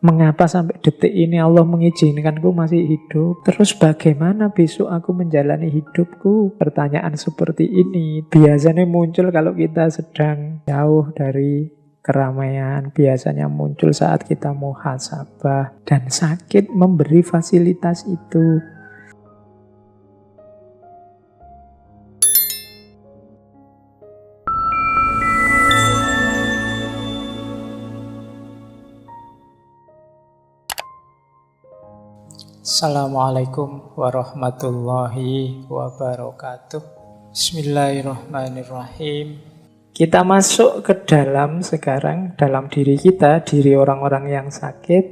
Mengapa sampai detik ini Allah mengizinkanku masih hidup? Terus bagaimana besok aku menjalani hidupku? Pertanyaan seperti ini biasanya muncul kalau kita sedang jauh dari keramaian. Biasanya muncul saat kita muhasabah. Dan sakit memberi fasilitas itu. Assalamualaikum warahmatullahi wabarakatuh. Bismillahirrahmanirrahim. Kita masuk ke dalam sekarang, dalam diri kita, diri orang-orang yang sakit.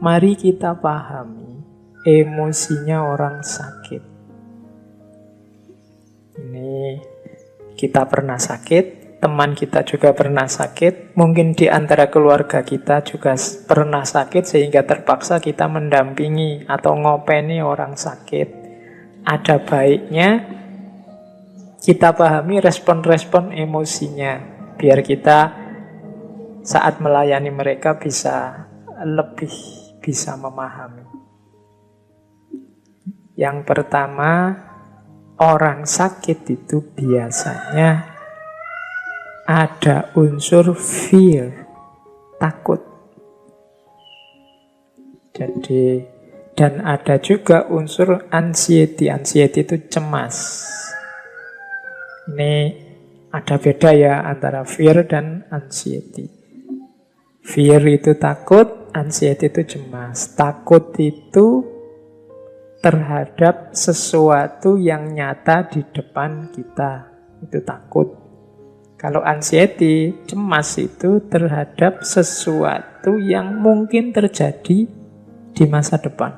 Mari kita pahami emosinya orang sakit. Ini kita pernah sakit. Teman kita juga pernah sakit, mungkin di antara keluarga kita juga pernah sakit sehingga terpaksa kita mendampingi atau ngopeni orang sakit. Ada baiknya kita pahami respon-respon emosinya, biar kita saat melayani mereka lebih bisa memahami. Yang pertama, orang sakit itu biasanya ada unsur fear, takut. Jadi, dan ada juga unsur anxiety. Anxiety itu cemas. Ini ada beda ya antara fear dan anxiety. Fear itu takut, anxiety itu cemas. Takut itu terhadap sesuatu yang nyata di depan kita. Itu takut. Kalau anxiety, cemas itu terhadap sesuatu yang mungkin terjadi di masa depan.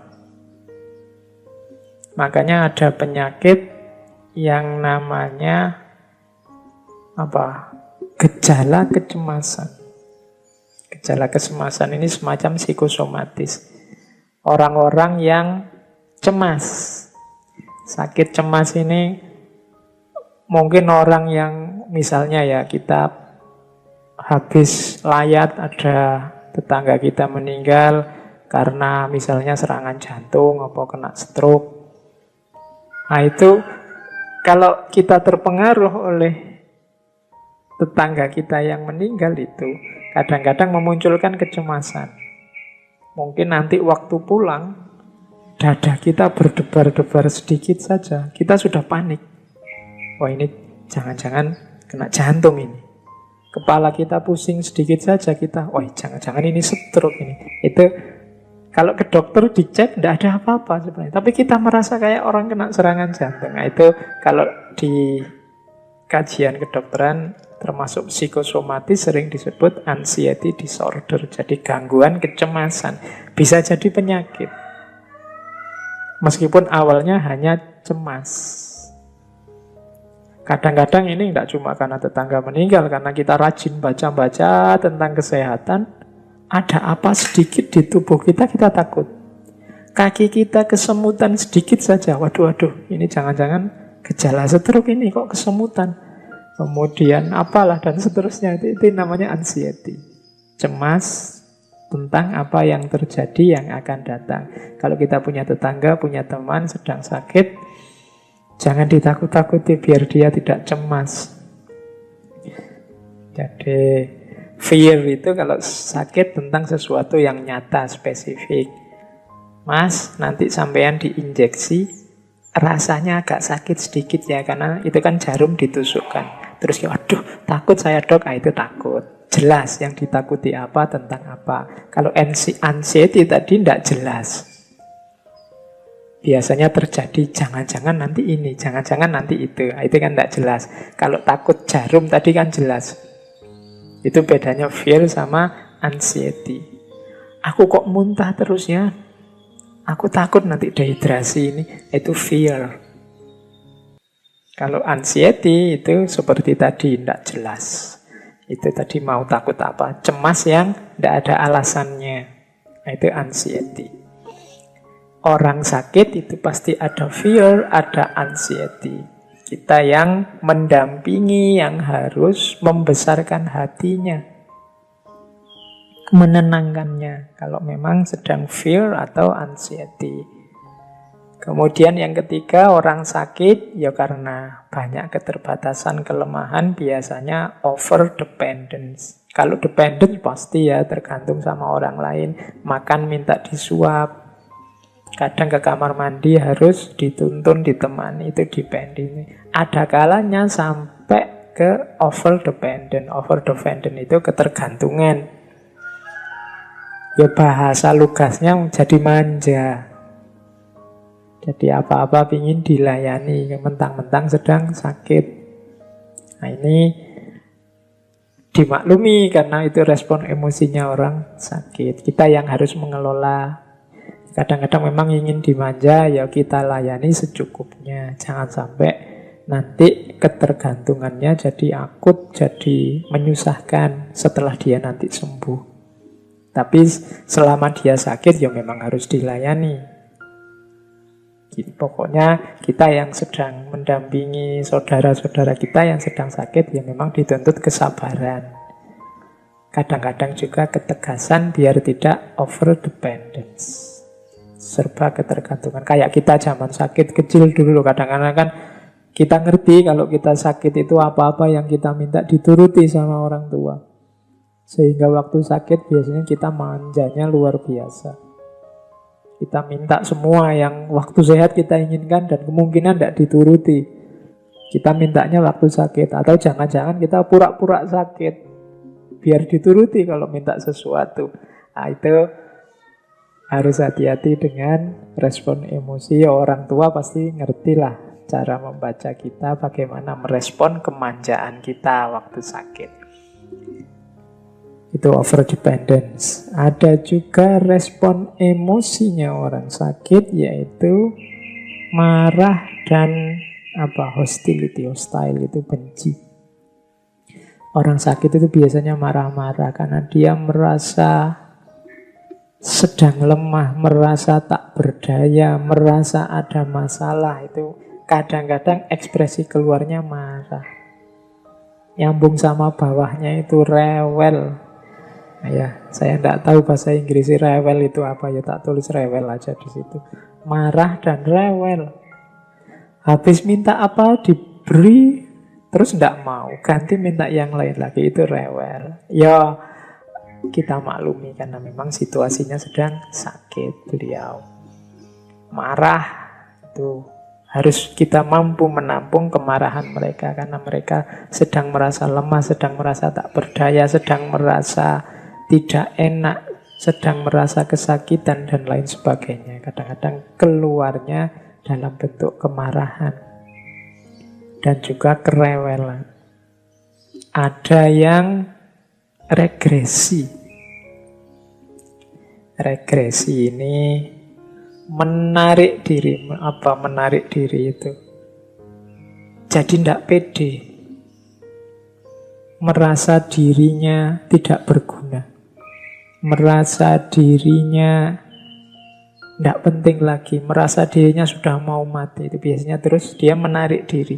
Makanya ada penyakit yang namanya gejala kecemasan. Gejala kecemasan ini semacam psikosomatis. Orang-orang yang cemas. Sakit cemas ini mungkin orang yang misalnya ya kita habis layat, ada tetangga kita meninggal karena misalnya serangan jantung atau kena stroke. Nah itu kalau kita terpengaruh oleh tetangga kita yang meninggal itu kadang-kadang memunculkan kecemasan. Mungkin nanti waktu pulang dada kita berdebar-debar sedikit saja, kita sudah panik. Wah ini jangan-jangan kena jantung ini. Kepala kita pusing sedikit saja kita, wah jangan-jangan ini stroke ini. Itu kalau ke dokter dicek tidak ada apa-apa sebenarnya. Tapi kita merasa kayak orang kena serangan jantung. Nah itu kalau di kajian kedokteran termasuk psikosomatis sering disebut anxiety disorder. Jadi gangguan kecemasan. Bisa jadi penyakit. Meskipun awalnya hanya cemas. Kadang-kadang ini tidak cuma karena tetangga meninggal, karena kita rajin baca-baca tentang kesehatan, ada apa sedikit di tubuh kita, kita takut. Kaki kita kesemutan sedikit saja, waduh, ini jangan-jangan gejala stroke ini, kok kesemutan. Kemudian apalah, dan seterusnya, itu namanya anxiety. Cemas tentang apa yang terjadi, yang akan datang. Kalau kita punya tetangga, punya teman sedang sakit, jangan ditakut-takuti biar dia tidak cemas. Jadi fear itu kalau sakit tentang sesuatu yang nyata, spesifik. Mas, nanti sampean diinjeksi, rasanya agak sakit sedikit ya, karena itu kan jarum ditusukkan. Terus waduh, takut saya dok, itu takut. Jelas yang ditakuti apa, tentang apa. Kalau anxiety tadi tidak jelas. Biasanya terjadi jangan-jangan nanti ini, jangan-jangan nanti itu. Itu kan tidak jelas. Kalau takut jarum tadi kan jelas. Itu bedanya fear sama anxiety. Aku kok muntah terus ya? Aku takut nanti dehidrasi ini. Itu fear. Kalau anxiety itu seperti tadi, tidak jelas. Itu tadi mau takut apa? Cemas yang tidak ada alasannya. Itu anxiety. Orang sakit itu pasti ada fear, ada anxiety. Kita yang mendampingi, yang harus membesarkan hatinya. menenangkannya kalau memang sedang fear atau anxiety. Kemudian yang ketiga, orang sakit ya karena banyak keterbatasan, kelemahan, biasanya over dependence. Kalau dependent pasti ya tergantung sama orang lain, makan minta disuap, kadang ke kamar mandi harus dituntun, ditemani, itu dependent. Ada kalanya sampai ke over dependent. Over dependent itu ketergantungan. Ya bahasa lugasnya jadi manja. Jadi apa-apa ingin dilayani, mentang-mentang sedang sakit. Nah ini dimaklumi karena itu respon emosinya orang sakit. Kita yang harus mengelola. Kadang-kadang memang ingin dimanja, ya kita layani secukupnya. Jangan sampai nanti ketergantungannya jadi akut, jadi menyusahkan setelah dia nanti sembuh. Tapi selama dia sakit ya memang harus dilayani. Pokoknya kita yang sedang mendampingi saudara-saudara kita yang sedang sakit ya memang dituntut kesabaran. Kadang-kadang juga ketegasan biar tidak over dependence. Serba ketergantungan. Kayak kita zaman sakit kecil dulu kadang-kadang kan kita ngerti kalau kita sakit itu apa-apa yang kita minta dituruti sama orang tua. Sehingga waktu sakit biasanya kita manjanya luar biasa. Kita minta semua yang waktu sehat kita inginkan dan kemungkinan tidak dituruti. Kita mintanya waktu sakit. Atau jangan-jangan kita pura-pura sakit biar dituruti kalau minta sesuatu. Nah, itu harus hati-hati dengan respon emosi. Orang tua pasti ngertilah cara membaca kita, bagaimana merespon kemanjaan kita waktu sakit. Itu over dependence. Ada juga respon emosinya orang sakit, yaitu marah dan hostility, hostile itu benci. Orang sakit itu biasanya marah-marah karena dia merasa sedang lemah, merasa tak berdaya, merasa ada masalah. Itu kadang-kadang ekspresi keluarnya marah. Nyambung sama bawahnya itu rewel. Nah, ya, saya tidak tahu bahasa Inggris rewel itu apa, ya tak tulis rewel aja di situ. Marah dan rewel. Habis minta apa diberi, terus tidak mau, ganti minta yang lain lagi, itu rewel. Ya kita maklumi karena memang situasinya sedang sakit beliau. Marah itu harus kita mampu menampung kemarahan mereka karena mereka sedang merasa lemah, sedang merasa tak berdaya, sedang merasa tidak enak, sedang merasa kesakitan dan lain sebagainya. Kadang-kadang keluarnya dalam bentuk kemarahan dan juga kerewelan. Ada yang regresi. Regresi ini menarik diri. Apa menarik diri itu? Jadi tidak pede. Merasa dirinya tidak berguna. Merasa dirinya tidak penting lagi. Merasa dirinya sudah mau mati. Itu biasanya terus dia menarik diri.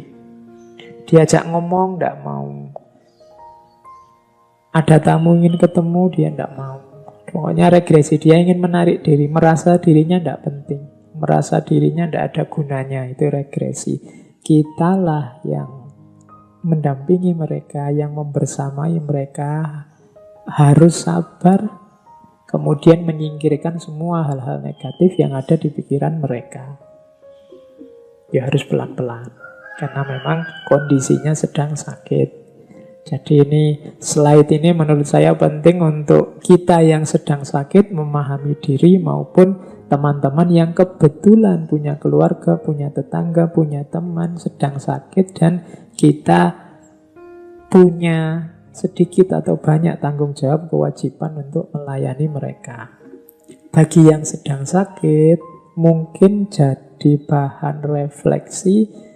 Diajak ngomong tidak mau. Ada tamu ingin ketemu, dia tidak mau. Pokoknya regresi, dia ingin menarik diri, merasa dirinya tidak penting, merasa dirinya tidak ada gunanya, itu regresi. Kitalah yang mendampingi mereka, yang membersamai mereka, harus sabar, kemudian menyingkirkan semua hal-hal negatif yang ada di pikiran mereka. Ya harus pelan-pelan, karena memang kondisinya sedang sakit. Jadi ini slide ini menurut saya penting untuk kita yang sedang sakit memahami diri maupun teman-teman yang kebetulan punya keluarga, punya tetangga, punya teman sedang sakit dan kita punya sedikit atau banyak tanggung jawab kewajiban untuk melayani mereka. Bagi yang sedang sakit mungkin jadi bahan refleksi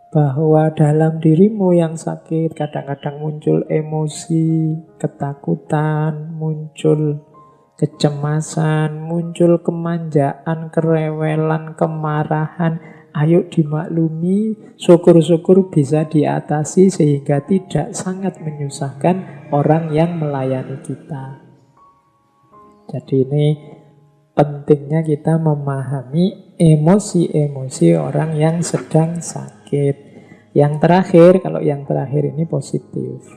bahwa dalam dirimu yang sakit kadang-kadang muncul emosi, ketakutan, muncul kecemasan, muncul kemanjaan, kerewelan, kemarahan. Ayo dimaklumi, syukur-syukur bisa diatasi sehingga tidak sangat menyusahkan orang yang melayani kita. Jadi ini pentingnya kita memahami emosi-emosi orang yang sedang sakit. Yang terakhir, kalau yang terakhir ini positif.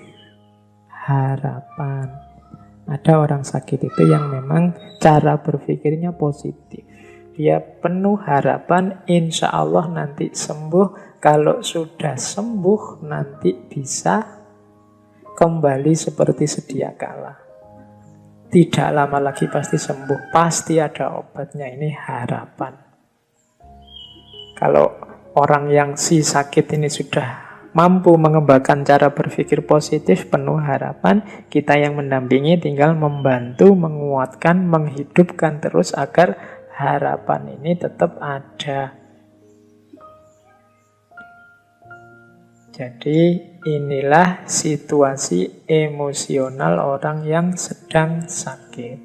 Harapan. Ada orang sakit itu yang memang cara berpikirnya positif. Dia penuh harapan, insya Allah nanti sembuh. Kalau sudah sembuh, nanti bisa kembali seperti sedia kala. Tidak lama lagi pasti sembuh, pasti ada obatnya. Ini harapan. Kalau orang yang si sakit ini sudah mampu mengembangkan cara berpikir positif, penuh harapan, kita yang mendampingi tinggal membantu, menguatkan, menghidupkan terus agar harapan ini tetap ada. Jadi inilah situasi emosional orang yang sedang sakit.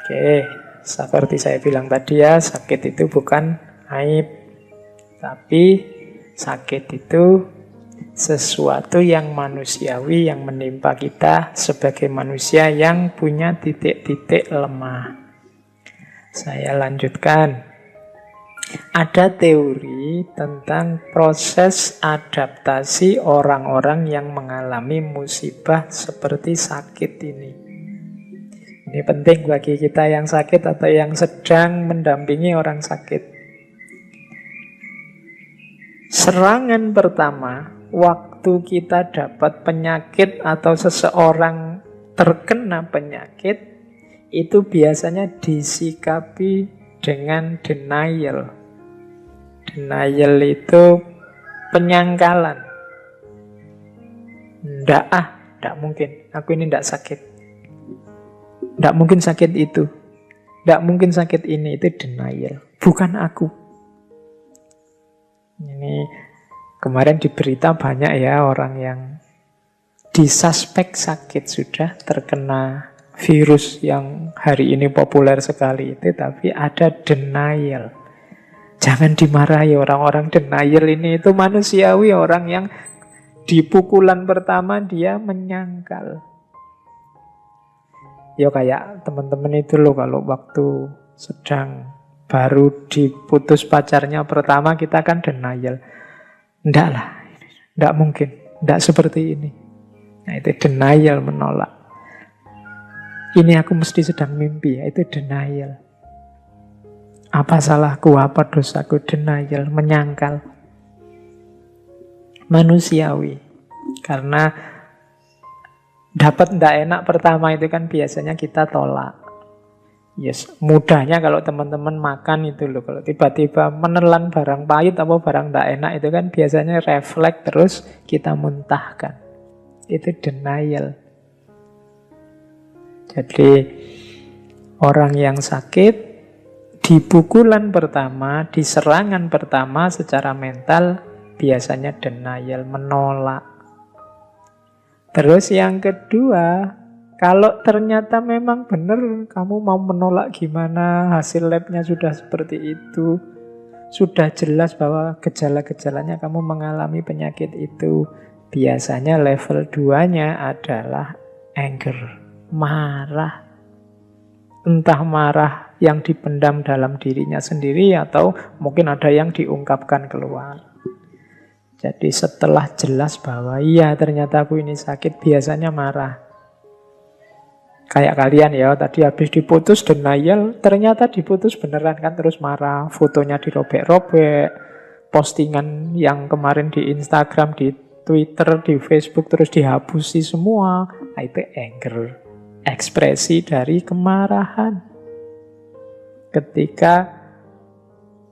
Oke, seperti saya bilang tadi ya, sakit itu bukan aib. Tapi sakit itu sesuatu yang manusiawi yang menimpa kita sebagai manusia yang punya titik-titik lemah. Saya lanjutkan. Ada teori tentang proses adaptasi orang-orang yang mengalami musibah seperti sakit ini. Ini penting bagi kita yang sakit atau yang sedang mendampingi orang sakit. Serangan pertama, waktu kita dapat penyakit atau seseorang terkena penyakit, itu biasanya disikapi dengan denial. Denial itu penyangkalan. Ndak mungkin. Aku ini ndak sakit. Ndak mungkin sakit itu. Ndak mungkin sakit ini. Itu denial. Bukan aku. Ini kemarin di berita banyak ya orang yang disuspek sakit sudah terkena virus yang hari ini populer sekali itu, tapi ada denial. Jangan dimarahi orang-orang denial ini, itu manusiawi. Orang yang di pukulan pertama dia menyangkal. Ya kayak teman-teman itu loh, kalau waktu sedang baru diputus pacarnya pertama kita kan denial. Ndak lah, ndak mungkin, ndak seperti ini. Nah itu denial, menolak. Ini aku mesti sedang mimpi, ya itu denial. Apa salahku, apa dosaku, denial, menyangkal. Manusiawi. Karena dapat ndak enak pertama itu kan biasanya kita tolak. Yes, mudahnya kalau teman-teman makan itu loh, kalau tiba-tiba menelan barang pahit atau barang ndak enak itu kan biasanya refleks terus kita muntahkan. Itu denial. Jadi orang yang sakit di pukulan pertama, di serangan pertama secara mental biasanya denial, menolak. Terus yang kedua, kalau ternyata memang benar kamu mau menolak gimana, hasil labnya sudah seperti itu, sudah jelas bahwa gejala-gejalanya kamu mengalami penyakit itu, biasanya level 2-nya adalah anger, marah. Entah marah yang dipendam dalam dirinya sendiri atau mungkin ada yang diungkapkan keluar. Jadi setelah jelas bahwa iya ternyata aku ini sakit, biasanya marah. Kayak kalian ya, tadi habis diputus denial, ternyata diputus beneran kan, terus marah, fotonya dirobek-robek, postingan yang kemarin di Instagram, di Twitter, di Facebook terus dihapusi semua. Nah, itu anger. Ekspresi dari kemarahan. Ketika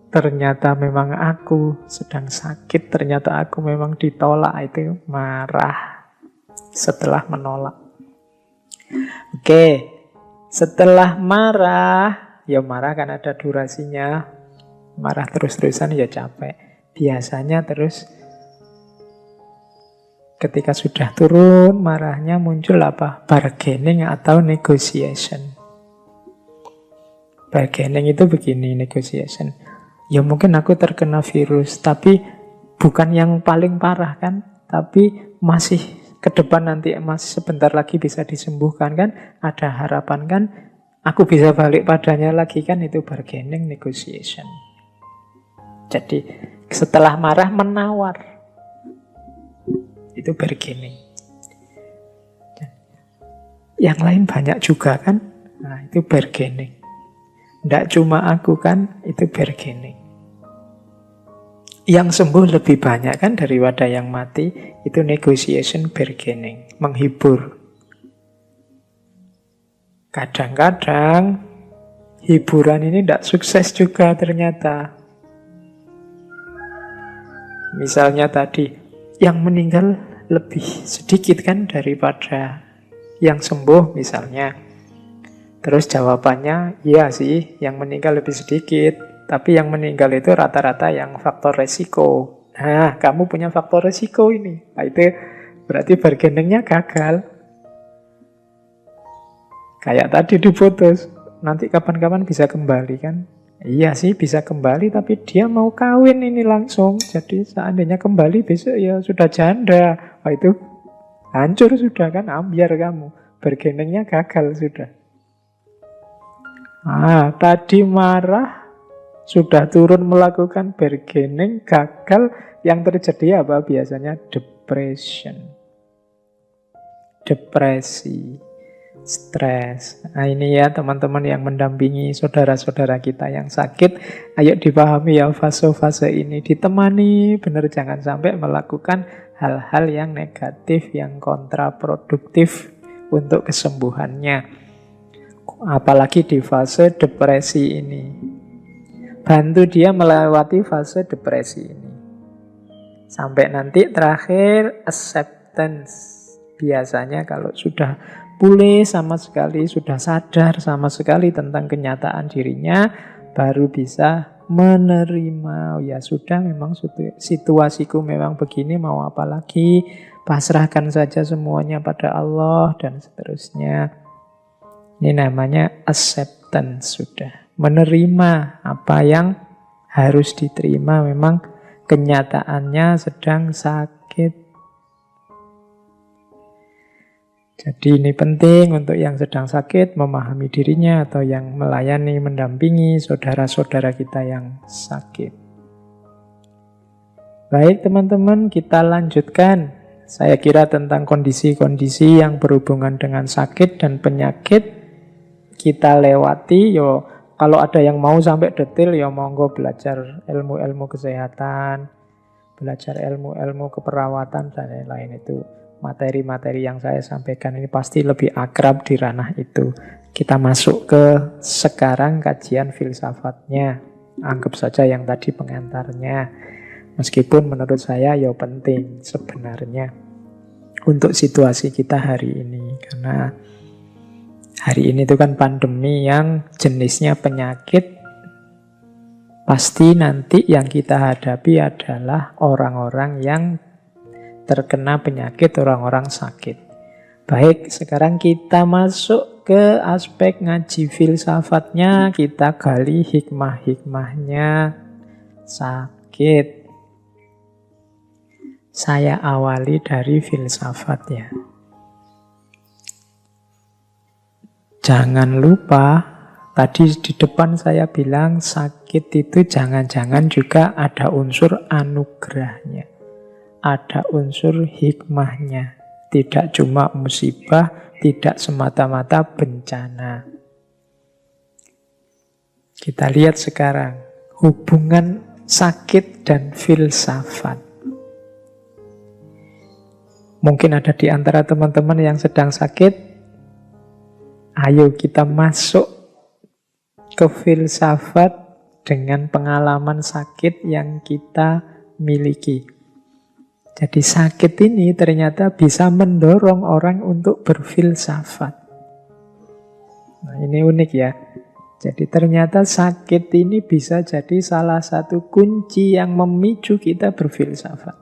ternyata memang aku sedang sakit, ternyata aku memang ditolak, itu marah setelah menolak. Oke, setelah marah, ya marah kan ada durasinya. Marah terus-terusan ya capek. Biasanya terus ketika sudah turun marahnya muncul apa? Bargaining atau negotiation. Bargaining itu begini, negotiation. Ya mungkin aku terkena virus, tapi bukan yang paling parah kan? Tapi masih ke depan nanti Mas sebentar lagi bisa disembuhkan kan, ada harapan kan, aku bisa balik padanya lagi kan, itu bargaining, negotiation. Jadi setelah marah menawar, itu bargaining. Yang lain banyak juga kan, nah itu bargaining. Tidak cuma aku kan, itu bargaining. Yang sembuh lebih banyak kan daripada yang mati, itu negotiation, bargaining, menghibur. Kadang-kadang hiburan ini tidak sukses juga ternyata. Misalnya tadi, yang meninggal lebih sedikit kan daripada yang sembuh misalnya. Terus jawabannya, iya sih, yang meninggal lebih sedikit. Tapi yang meninggal itu rata-rata yang faktor resiko. Nah, kamu punya faktor resiko ini. Nah, itu berarti bargainingnya gagal. Kayak tadi diputus. Nanti kapan-kapan bisa kembali kan? Iya sih bisa kembali, tapi dia mau kawin ini langsung. Jadi seandainya kembali besok ya sudah janda. Wah itu hancur sudah kan, ambiar kamu. Bargainingnya gagal sudah. Ah, tadi marah, sudah turun melakukan bargaining, gagal, yang terjadi apa? Biasanya depression. Depresi, stres. Nah ini ya teman-teman yang mendampingi saudara-saudara kita yang sakit, ayo dipahami ya fase-fase ini, ditemani, benar jangan sampai melakukan hal-hal yang negatif, yang kontraproduktif untuk kesembuhannya. Apalagi di fase depresi ini. Bantu dia melewati fase depresi ini. Sampai nanti terakhir acceptance. Biasanya kalau sudah pulih sama sekali, sudah sadar sama sekali tentang kenyataan dirinya, baru bisa menerima. Ya sudah, memang situasiku memang begini, mau apa lagi? Pasrahkan saja semuanya pada Allah dan seterusnya. Ini namanya acceptance sudah. Menerima apa yang harus diterima, memang kenyataannya sedang sakit. Jadi ini penting untuk yang sedang sakit memahami dirinya, atau yang melayani, mendampingi saudara-saudara kita yang sakit. Baik teman-teman, kita lanjutkan. Saya kira tentang kondisi-kondisi yang berhubungan dengan sakit dan penyakit kita lewati. Yo, kalau ada yang mau sampai detail, ya monggo belajar ilmu-ilmu kesehatan, belajar ilmu-ilmu keperawatan dan lain-lain. Itu materi-materi yang saya sampaikan ini pasti lebih akrab di ranah itu. Kita masuk ke sekarang kajian filsafatnya. Anggap saja yang tadi pengantarnya. Meskipun menurut saya ya penting sebenarnya untuk situasi kita hari ini. Karena hari ini itu kan pandemi yang jenisnya penyakit. Pasti nanti yang kita hadapi adalah orang-orang yang terkena penyakit, orang-orang sakit. Baik, sekarang kita masuk ke aspek ngaji filsafatnya. Kita gali hikmah-hikmahnya sakit. Saya awali dari filsafat ya. Jangan lupa, tadi di depan saya bilang sakit itu jangan-jangan juga ada unsur anugerahnya. Ada unsur hikmahnya. Tidak cuma musibah, tidak semata-mata bencana. Kita lihat sekarang hubungan sakit dan filsafat. Mungkin ada di antara teman-teman yang sedang sakit. Ayo kita masuk ke filsafat dengan pengalaman sakit yang kita miliki. Jadi sakit ini ternyata bisa mendorong orang untuk berfilsafat. Nah ini unik ya. Jadi ternyata sakit ini bisa jadi salah satu kunci yang memicu kita berfilsafat.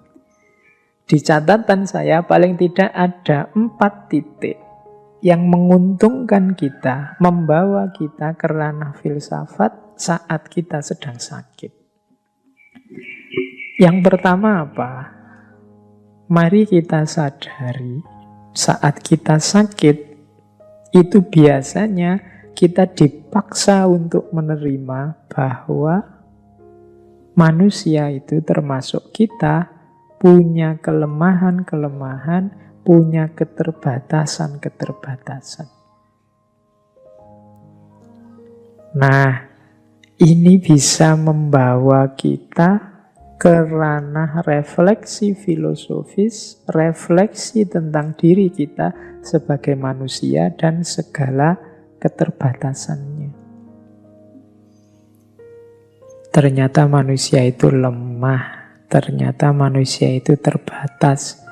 Di catatan saya paling tidak ada 4 titik yang menguntungkan kita, membawa kita ke ranah filsafat saat kita sedang sakit. Yang pertama apa? mari kita sadari saat kita sakit itu biasanya kita dipaksa untuk menerima bahwa manusia itu termasuk kita punya kelemahan-kelemahan, punya keterbatasan-keterbatasan. Nah, ini bisa membawa kita ke ranah refleksi filosofis, refleksi tentang diri kita sebagai manusia dan segala keterbatasannya. Ternyata manusia itu lemah, ternyata manusia itu terbatas.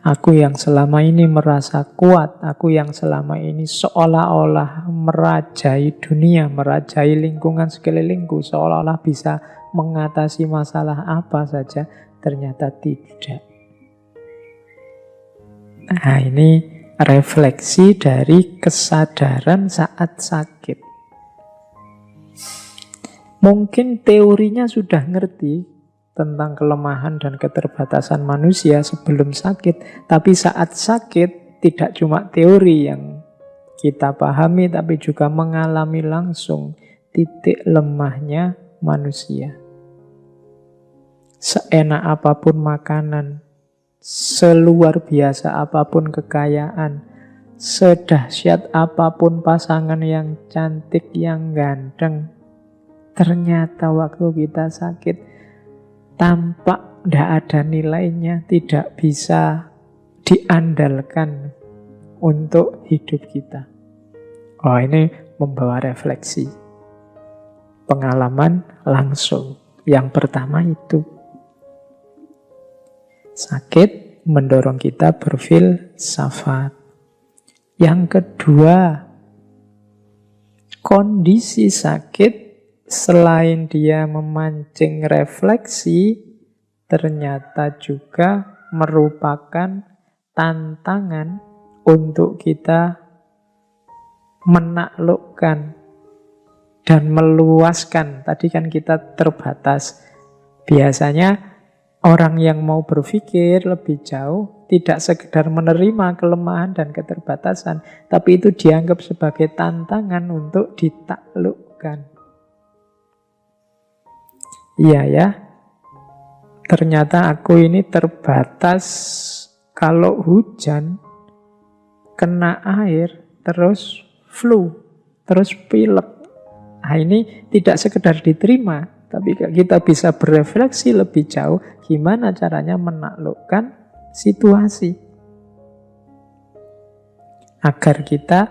Aku yang selama ini merasa kuat, aku yang selama ini seolah-olah merajai dunia, merajai lingkungan sekelilingku, seolah-olah bisa mengatasi masalah apa saja, ternyata tidak. Nah, ini refleksi dari kesadaran saat sakit. Mungkin teorinya sudah ngerti tentang kelemahan dan keterbatasan manusia sebelum sakit. Tapi saat sakit tidak cuma teori yang kita pahami, tapi juga mengalami langsung titik lemahnya manusia. Seenak apapun makanan, seluar biasa apapun kekayaan, sedahsyat apapun pasangan yang cantik, yang ganteng, ternyata waktu kita sakit tampak tidak ada nilainya, tidak bisa diandalkan untuk hidup kita. Oh, ini membawa refleksi. Pengalaman langsung. Yang pertama itu. Sakit mendorong kita berfilsafat. Yang kedua, kondisi sakit selain dia memancing refleksi, ternyata juga merupakan tantangan untuk kita menaklukkan dan meluaskan. Tadi kan kita terbatas. Biasanya orang yang mau berpikir lebih jauh tidak sekedar menerima kelemahan dan keterbatasan, tapi itu dianggap sebagai tantangan untuk ditaklukkan. Iya ya, ternyata aku ini terbatas. Kalau hujan, kena air, terus flu, terus pilek. Nah, ini tidak sekedar diterima, tapi kita bisa berefleksi lebih jauh gimana caranya menaklukkan situasi. Agar kita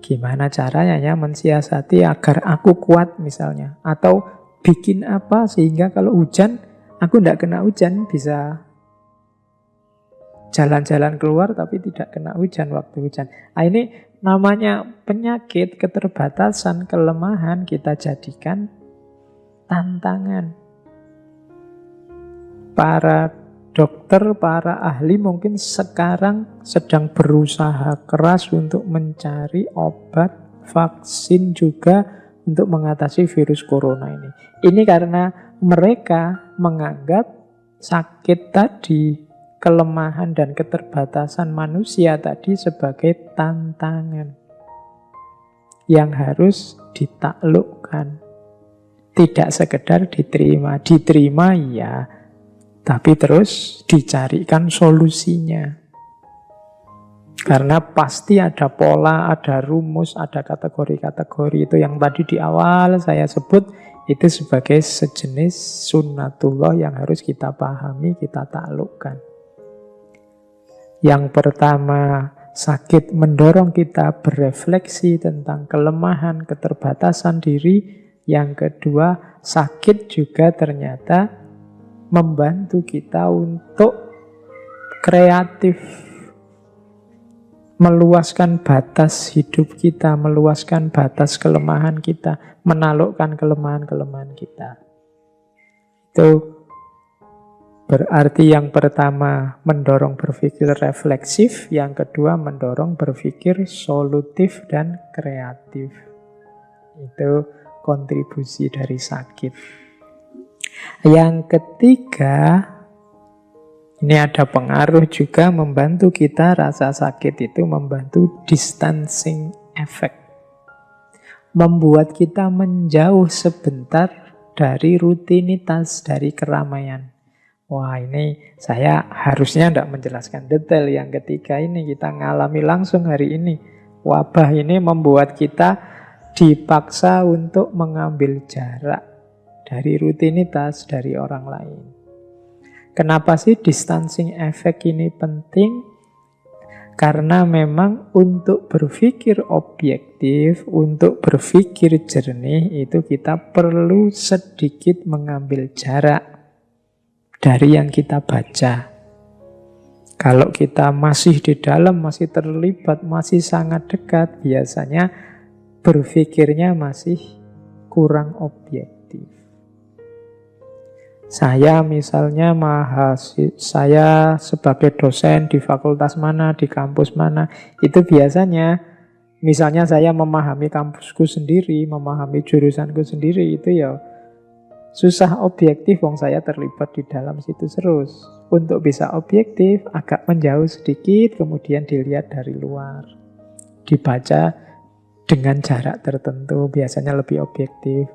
gimana caranya ya mensiasati agar aku kuat misalnya. Atau bikin apa sehingga kalau hujan, aku tidak kena hujan, bisa jalan-jalan keluar tapi tidak kena hujan waktu hujan. Nah, ini namanya penyakit, keterbatasan, kelemahan kita jadikan tantangan. Para dokter, para ahli mungkin sekarang sedang berusaha keras untuk mencari obat, vaksin juga untuk mengatasi virus corona ini. Ini karena mereka menganggap sakit tadi, kelemahan dan keterbatasan manusia tadi sebagai tantangan yang harus ditaklukkan. Tidak sekedar diterima. Diterima ya, tapi terus dicarikan solusinya. Karena pasti ada pola, ada rumus, ada kategori-kategori. Itu yang tadi di awal saya sebut, itu sebagai sejenis sunnatullah yang harus kita pahami, kita taklukkan. Yang pertama, sakit mendorong kita berefleksi tentang kelemahan, keterbatasan diri. Yang kedua, sakit juga ternyata membantu kita untuk kreatif, meluaskan batas hidup kita, meluaskan batas kelemahan kita, menaklukkan kelemahan-kelemahan kita. Itu berarti yang pertama mendorong berpikir refleksif, yang kedua mendorong berpikir solutif dan kreatif. Itu kontribusi dari sakit. Yang ketiga, Ini ada pengaruh juga membantu kita, rasa sakit itu membantu distancing effect. Membuat kita menjauh sebentar dari rutinitas, dari keramaian. Wah, ini saya harusnya tidak menjelaskan detail yang ketiga ini. Kita ngalami langsung hari ini. Wabah ini membuat kita dipaksa untuk mengambil jarak dari rutinitas, dari orang lain. Kenapa sih distancing effect ini penting? Karena memang untuk berpikir objektif, untuk berpikir jernih, itu kita perlu sedikit mengambil jarak dari yang kita baca. Kalau kita masih di dalam, masih terlibat, masih sangat dekat, biasanya berpikirnya masih kurang objektif. Saya misalnya saya sebagai dosen di fakultas mana, di kampus mana, itu biasanya misalnya saya memahami kampusku sendiri, memahami jurusanku sendiri, itu ya susah objektif wong saya terlibat di dalam situ terus. Untuk bisa objektif agak menjauh sedikit, kemudian dilihat dari luar, dibaca dengan jarak tertentu, biasanya lebih objektif.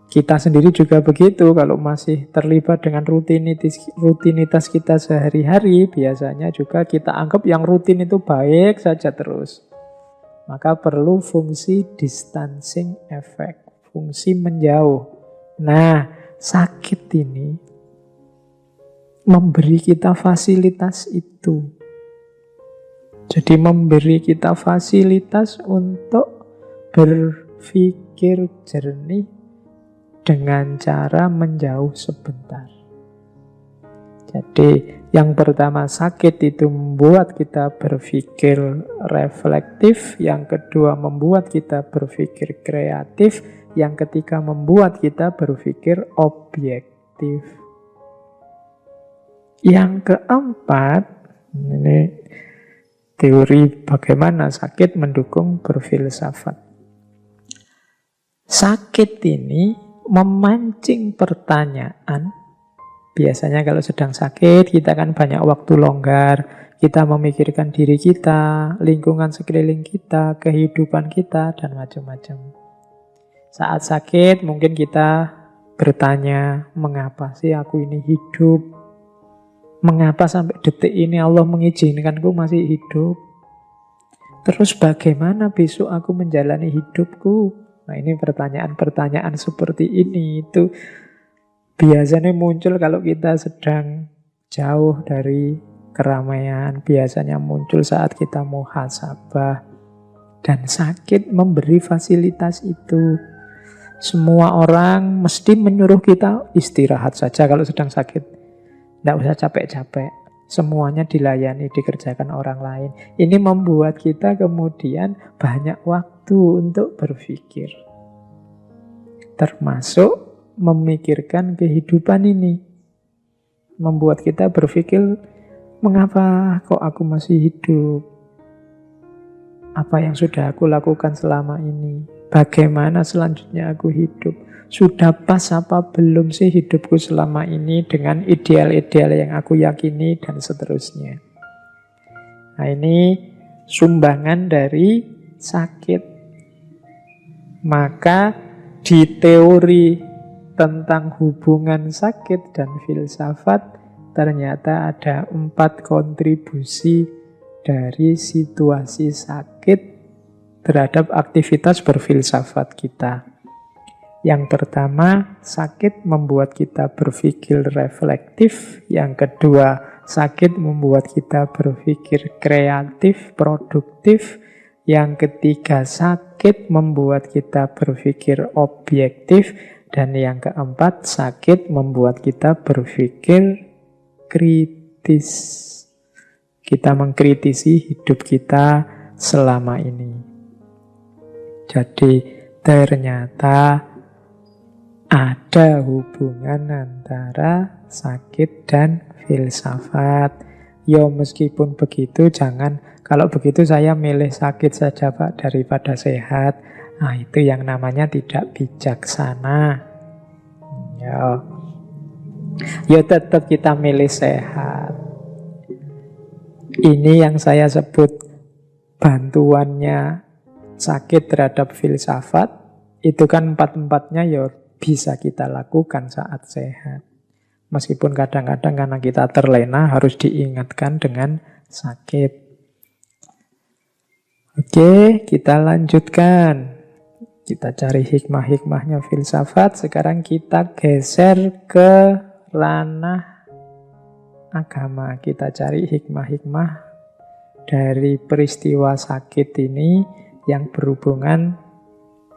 Kita sendiri juga begitu, kalau masih terlibat dengan rutinitas kita sehari-hari, biasanya juga kita anggap yang rutin itu baik saja terus. Maka perlu fungsi distancing effect, fungsi menjauh. Nah, sakit ini memberi kita fasilitas itu. Jadi memberi kita fasilitas untuk berpikir jernih dengan cara menjauh sebentar. Jadi yang pertama, sakit itu membuat kita berpikir reflektif. Yang kedua, membuat kita berpikir kreatif. Yang ketiga, membuat kita berpikir objektif. Yang keempat, ini teori bagaimana sakit mendukung berfilsafat. Sakit ini memancing pertanyaan. Biasanya kalau sedang sakit, kita kan banyak waktu longgar. Kita memikirkan diri kita, lingkungan sekeliling kita, kehidupan kita, dan macam-macam. Saat sakit, mungkin kita bertanya, mengapa sih aku ini hidup? Mengapa sampai detik ini Allah mengizinkanku masih hidup? Terus bagaimana besok aku menjalani hidupku? Nah, ini pertanyaan-pertanyaan seperti ini itu biasanya muncul kalau kita sedang jauh dari keramaian. Biasanya muncul saat kita muhasabah. Dan sakit memberi fasilitas itu. Semua orang mesti menyuruh kita istirahat saja kalau sedang sakit. Tidak usah capek-capek. Semuanya dilayani, dikerjakan orang lain. Ini membuat kita kemudian banyak waktu untuk berpikir. Termasuk memikirkan kehidupan ini. Membuat kita berpikir, mengapa kok aku masih hidup? Apa yang sudah aku lakukan selama ini? Bagaimana selanjutnya aku hidup? Sudah pas apa belum sih hidupku selama ini dengan ideal-ideal yang aku yakini dan seterusnya. Nah, ini sumbangan dari sakit. Maka di teori tentang hubungan sakit dan filsafat ternyata ada 4 kontribusi dari situasi sakit terhadap aktivitas berfilsafat kita. Yang pertama, sakit membuat kita berpikir reflektif. Yang kedua, sakit membuat kita berpikir kreatif, produktif. Yang ketiga, sakit membuat kita berpikir objektif. Dan yang keempat, sakit membuat kita berpikir kritis. Kita mengkritisi hidup kita selama ini. Jadi ternyata ada hubungan antara sakit dan filsafat. Ya meskipun begitu, kalau begitu saya milih sakit saja Pak daripada sehat. Nah itu yang namanya tidak bijaksana. Ya. Ya tetap kita milih sehat. Ini yang saya sebut bantuannya sakit terhadap filsafat. Itu kan empat-empatnya ya bisa kita lakukan saat sehat. Meskipun kadang-kadang karena kita terlena harus diingatkan dengan sakit. Oke, kita lanjutkan. Kita cari hikmah-hikmahnya filsafat. Sekarang kita geser ke ranah agama. Kita cari hikmah-hikmah dari peristiwa sakit ini yang berhubungan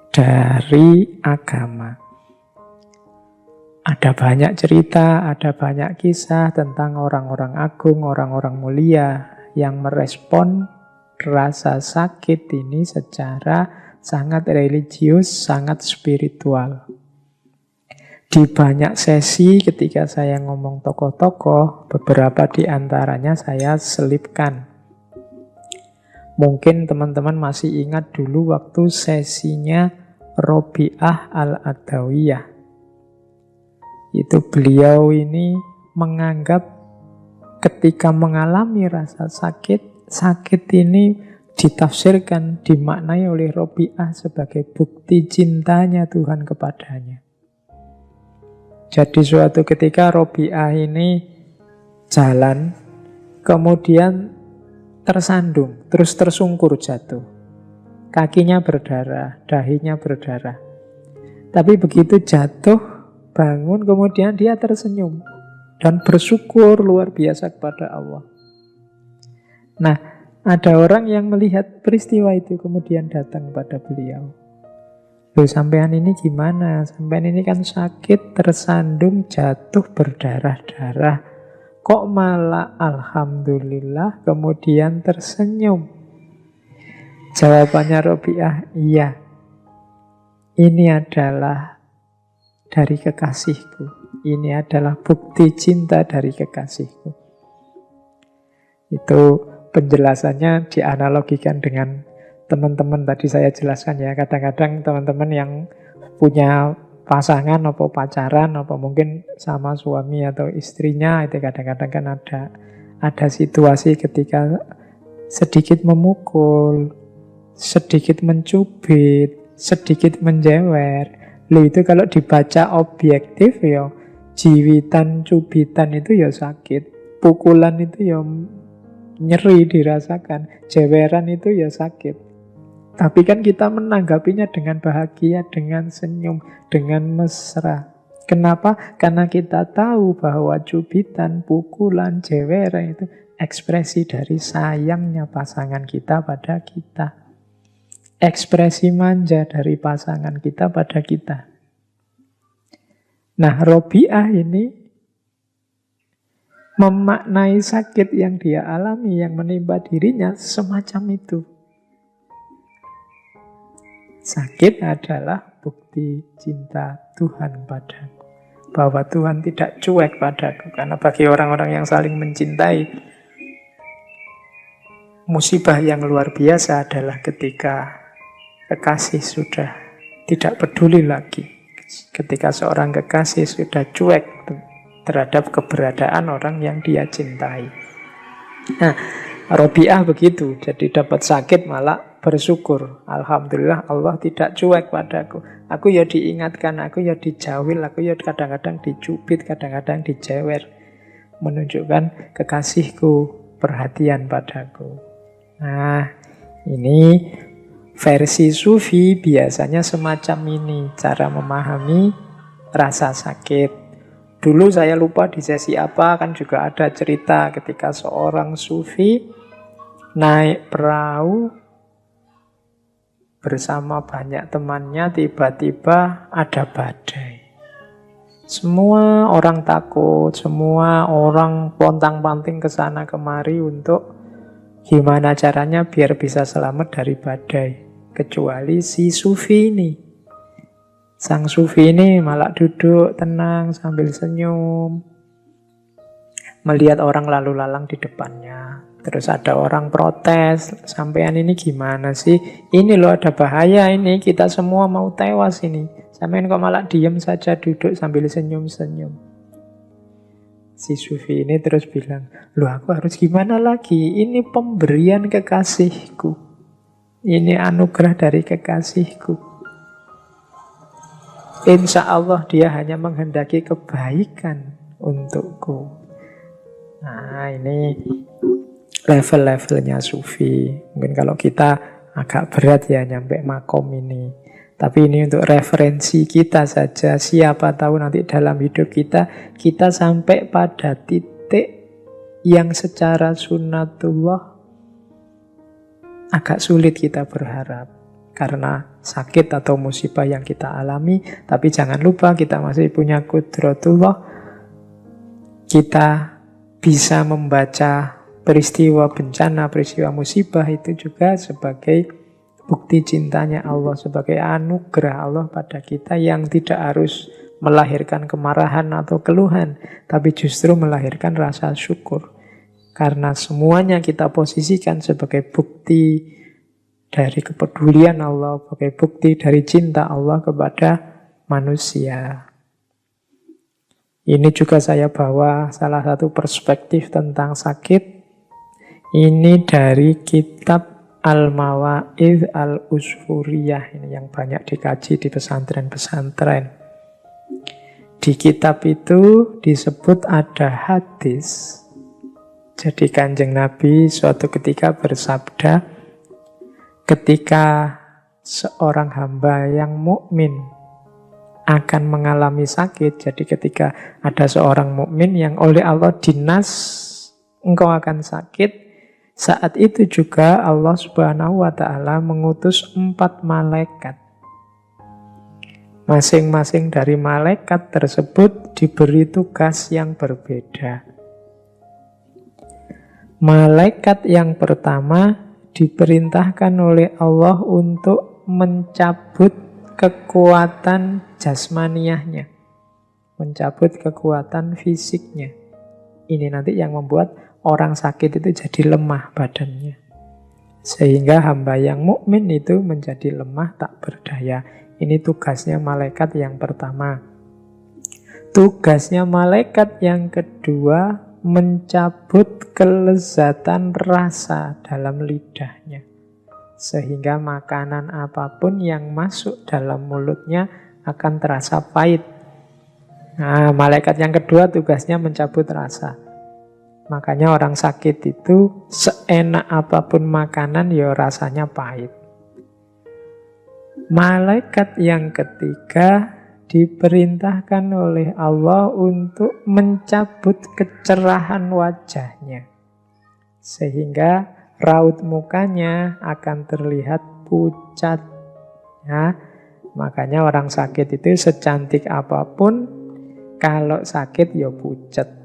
dari agama. Ada banyak cerita, ada banyak kisah tentang orang-orang agung, orang-orang mulia yang merespon rasa sakit ini secara sangat religius, sangat spiritual. Di banyak sesi ketika saya ngomong tokoh-tokoh, beberapa di antaranya saya selipkan. Mungkin teman-teman masih ingat dulu waktu sesinya Robi'ah Al-Adawiyah. Itu beliau ini menganggap ketika mengalami rasa sakit, sakit ini ditafsirkan, dimaknai oleh Robi'ah sebagai bukti cintanya Tuhan kepadanya. Jadi suatu ketika Robi'ah ini jalan, kemudian tersandung, terus tersungkur jatuh. Kakinya berdarah, dahinya berdarah. Tapi begitu jatuh, bangun, kemudian dia tersenyum dan bersyukur luar biasa kepada Allah. Nah, ada orang yang melihat peristiwa itu kemudian datang kepada beliau. Loh, sampean ini gimana? Sampean ini kan sakit, tersandung, jatuh, berdarah-darah. Kok malah alhamdulillah kemudian tersenyum? Jawabannya Robi'ah, iya. Ini adalah dari kekasihku. Ini adalah bukti cinta dari kekasihku. Itu penjelasannya dianalogikan dengan teman-teman tadi saya jelaskan ya. Kadang-kadang teman-teman yang punya pasangan atau pacaran atau mungkin sama suami atau istrinya, itu kadang-kadang kan ada situasi ketika sedikit memukul, sedikit mencubit, sedikit menjewer. Loh, itu kalau dibaca objektif ya jiwitan, cubitan itu ya sakit, pukulan itu ya nyeri dirasakan, jeweran itu ya sakit. Tapi kan kita menanggapinya dengan bahagia, dengan senyum, dengan mesra. Kenapa? Karena kita tahu bahwa cubitan, pukulan, jeweran itu ekspresi dari sayangnya pasangan kita pada kita. Ekspresi manja dari pasangan kita pada kita. Nah, Robi'ah ini memaknai sakit yang dia alami, yang menimpa dirinya semacam itu. Sakit adalah bukti cinta Tuhan padaku. Bahwa Tuhan tidak cuek padaku. Karena bagi orang-orang yang saling mencintai, musibah yang luar biasa adalah ketika kekasih sudah tidak peduli lagi. Ketika seorang kekasih sudah cuek terhadap keberadaan orang yang dia cintai. Nah, Robi'ah begitu. Jadi dapat sakit malah bersyukur. Alhamdulillah Allah tidak cuek padaku. Aku ya diingatkan, aku ya dijawil, aku ya kadang-kadang dicubit, kadang-kadang dijewer. Menunjukkan kekasihku perhatian padaku. Nah, ini versi Sufi biasanya semacam ini cara memahami rasa sakit. Dulu saya lupa di sesi apa, kan juga ada cerita ketika seorang Sufi naik perahu bersama banyak temannya, tiba-tiba ada badai. Semua orang takut, semua orang pontang-panting ke sana kemari untuk gimana caranya biar bisa selamat dari badai. Kecuali si Sufi ini. Sang Sufi ini malah duduk tenang sambil senyum, melihat orang lalu lalang di depannya. Terus ada orang protes, sampean ini gimana sih? Ini loh ada bahaya ini, kita semua mau tewas ini. Sampean kok malah diem saja duduk sambil senyum-senyum. Si sufi ini terus bilang, loh aku harus gimana lagi? Ini pemberian kekasihku. Ini anugerah dari kekasihku. Insya Allah dia hanya menghendaki kebaikan untukku. Nah, ini level-levelnya sufi. Mungkin kalau kita agak berat ya nyampe makom ini. Tapi ini untuk referensi kita saja. Siapa tahu nanti dalam hidup kita sampai pada titik yang secara sunnatullah agak sulit kita berharap. Karena sakit atau musibah yang kita alami. Tapi jangan lupa kita masih punya qudratullah. Kita bisa membaca peristiwa bencana, peristiwa musibah itu juga sebagai bukti cintanya Allah, sebagai anugerah Allah pada kita yang tidak harus melahirkan kemarahan atau keluhan, tapi justru melahirkan rasa syukur. Karena semuanya kita posisikan sebagai bukti dari kepedulian Allah, sebagai bukti dari cinta Allah kepada manusia. Ini juga saya bawa salah satu perspektif tentang sakit. Ini dari kitab Al-Mawa'idh Al-Usfuriyah, ini yang banyak dikaji di pesantren-pesantren. Di kitab itu disebut ada hadis. Jadi Kanjeng Nabi suatu ketika bersabda, ketika seorang hamba yang mukmin akan mengalami sakit, jadi ketika ada seorang mukmin yang oleh Allah dinas engkau akan sakit, saat itu juga Allah Subhanahu wa ta'ala mengutus 4 malaikat. Masing-masing dari malaikat tersebut diberi tugas yang berbeda. Malaikat yang pertama diperintahkan oleh Allah untuk mencabut kekuatan jasmaniahnya, mencabut kekuatan fisiknya. Ini nanti yang membuat orang sakit itu jadi lemah badannya. Sehingga hamba yang mukmin itu menjadi lemah tak berdaya. Ini tugasnya malaikat yang pertama. Tugasnya malaikat yang kedua, mencabut kelezatan rasa dalam lidahnya. Sehingga makanan apapun yang masuk dalam mulutnya akan terasa pahit. Nah, malaikat yang kedua tugasnya mencabut rasa. Makanya orang sakit itu seenak apapun makanan ya rasanya pahit. Malaikat yang ketiga diperintahkan oleh Allah untuk mencabut kecerahan wajahnya. Sehingga raut mukanya akan terlihat pucat. Ya, makanya orang sakit itu secantik apapun, kalau sakit ya pucat.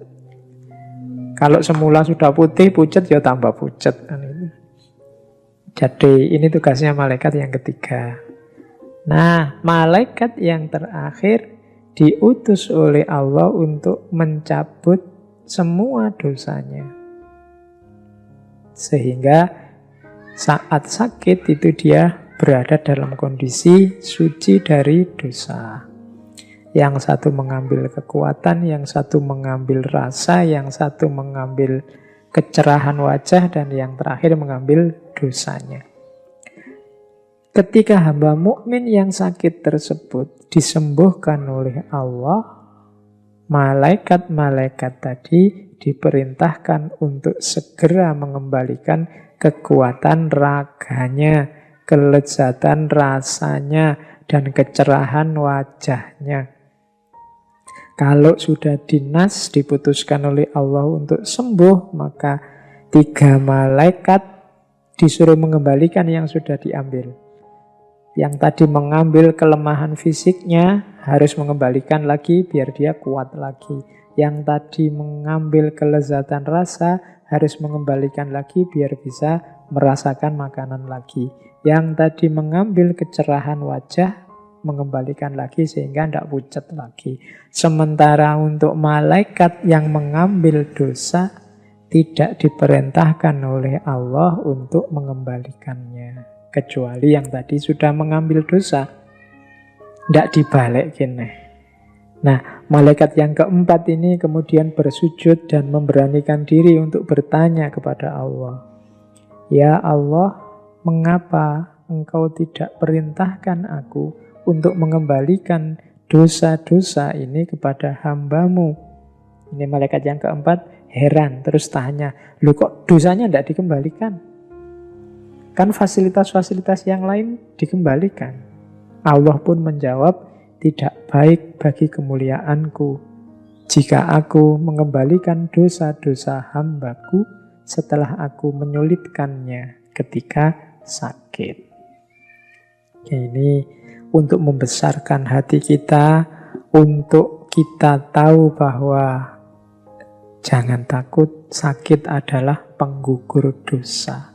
Kalau semula sudah putih, pucat ya tambah pucat. Jadi ini tugasnya malaikat yang ketiga. Nah, malaikat yang terakhir diutus oleh Allah untuk mencabut semua dosanya. Sehingga saat sakit itu dia berada dalam kondisi suci dari dosa. Yang satu mengambil kekuatan, yang satu mengambil rasa, yang satu mengambil kecerahan wajah, dan yang terakhir mengambil dosanya. Ketika hamba mukmin yang sakit tersebut disembuhkan oleh Allah, malaikat-malaikat tadi diperintahkan untuk segera mengembalikan kekuatan raganya, kelezatan rasanya, dan kecerahan wajahnya. Kalau sudah dinas diputuskan oleh Allah untuk sembuh, maka 3 malaikat disuruh mengembalikan yang sudah diambil. Yang tadi mengambil kelemahan fisiknya harus mengembalikan lagi biar dia kuat lagi. Yang tadi mengambil kelezatan rasa harus mengembalikan lagi biar bisa merasakan makanan lagi. Yang tadi mengambil kecerahan wajah mengembalikan lagi sehingga tidak pucat lagi. Sementara untuk malaikat yang mengambil dosa tidak diperintahkan oleh Allah untuk mengembalikannya. Kecuali yang tadi sudah mengambil dosa. Tidak dibalik gini. Nah, malaikat yang keempat ini kemudian bersujud dan memberanikan diri untuk bertanya kepada Allah. Ya Allah, mengapa Engkau tidak perintahkan aku untuk mengembalikan dosa-dosa ini kepada hamba-Mu? Ini malaikat yang keempat heran, terus tanya, loh kok dosanya tidak dikembalikan? Kan fasilitas-fasilitas yang lain dikembalikan. Allah pun menjawab, tidak baik bagi kemuliaanku jika aku mengembalikan dosa-dosa hambaku setelah aku menyulitkannya ketika sakit. Ini untuk membesarkan hati kita, untuk kita tahu bahwa jangan takut, sakit adalah penggugur dosa.